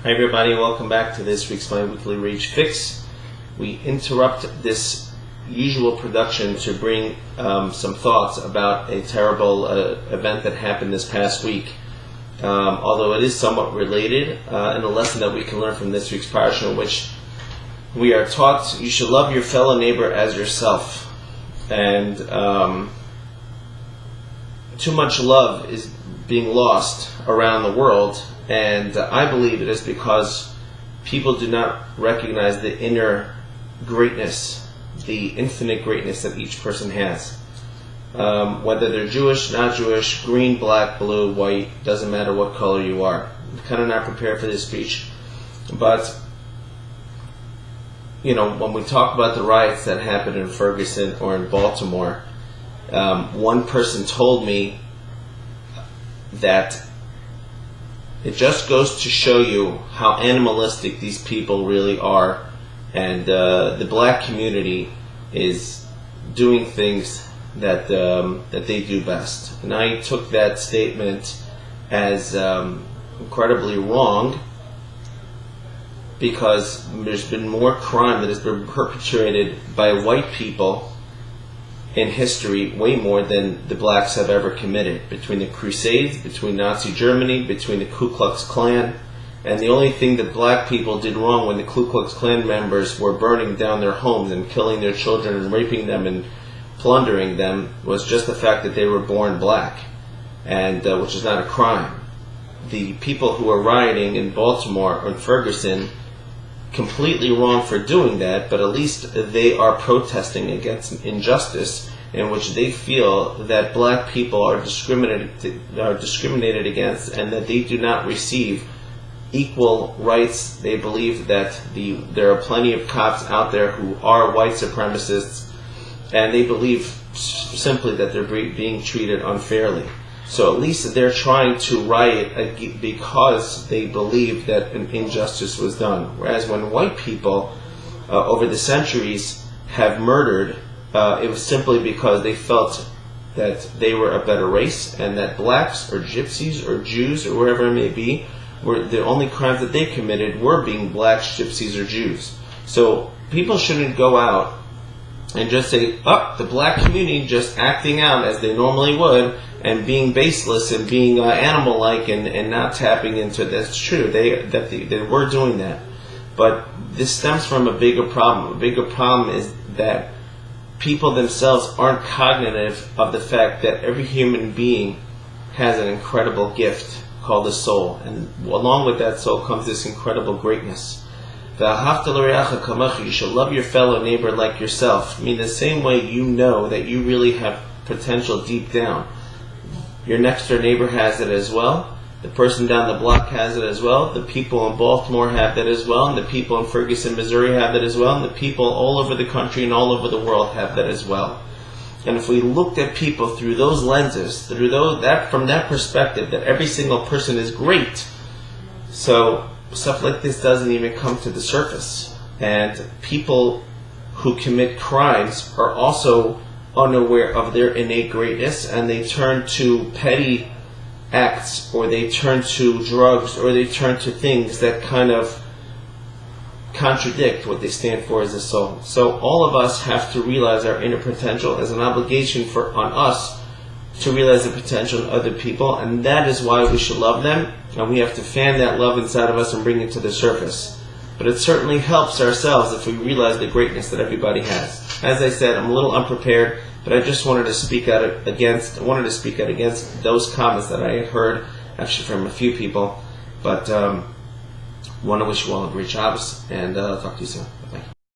Hi everybody, welcome back to this week's My Weekly RAJE Fix. We interrupt this usual production to bring some thoughts about a terrible event that happened this past week. Although it is somewhat related, and a lesson that we can learn from this week's parasha, in which we are taught you should love your fellow neighbor as yourself. And too much love is being lost around the world, and I believe it is because people do not recognize the inner greatness, the infinite greatness that each person has. Whether they're Jewish, not Jewish, green, black, blue, white, doesn't matter what color you are. I'm kind of not prepared for this speech. But, you know, when we talk about the riots that happened in Ferguson or in Baltimore, one person told me that it just goes to show you how animalistic these people really are, and the black community is doing things that they do best. And I took that statement as incredibly wrong, because there's been more crime that has been perpetrated by white people in history, way more than the blacks have ever committed. Between the Crusades, between Nazi Germany, between the Ku Klux Klan. And the only thing that black people did wrong when the Ku Klux Klan members were burning down their homes and killing their children and raping them and plundering them was just the fact that they were born black, and which is not a crime. The people who are rioting in Baltimore or in Ferguson, completely wrong for doing that, but at least they are protesting against injustice in which they feel that black people are discriminated against, and that they do not receive equal rights. They believe that there are plenty of cops out there who are white supremacists, and they believe simply that they're being treated unfairly. So at least they're trying to riot because they believe that an injustice was done. Whereas when white people over the centuries have murdered, it was simply because they felt that they were a better race, and that blacks or gypsies or Jews or wherever it may be, were the only crimes that they committed were being blacks, gypsies, or Jews. So people shouldn't go out and just say, oh, the black community just acting out as they normally would, and being baseless and being animal-like and not tapping into it. That's true. They were doing that. But this stems from a bigger problem. A bigger problem is that people themselves aren't cognitive of the fact that every human being has an incredible gift called the soul. And along with that soul comes this incredible greatness. You should love your fellow neighbor like yourself. I mean, the same way you know that you really have potential deep down. Your next door neighbor has it as well. The person down the block has it as well. The people in Baltimore have that as well. And the people in Ferguson, Missouri have that as well. And the people all over the country and all over the world have that as well. And if we looked at people through those lenses, from that perspective, that every single person is great, so stuff like this doesn't even come to the surface. And people who commit crimes are also unaware of their innate greatness, and they turn to petty acts, or they turn to drugs, or they turn to things that kind of contradict what they stand for as a soul. So all of us have to realize our inner potential as an obligation on us to realize the potential in other people, and that is why we should love them, and we have to fan that love inside of us and bring it to the surface. But it certainly helps ourselves if we realize the greatness that everybody has. As I said, I'm a little unprepared, but I just wanted to speak out against those comments that I had heard, actually from a few people. But want to wish you all a great Shabbos, and talk to you soon.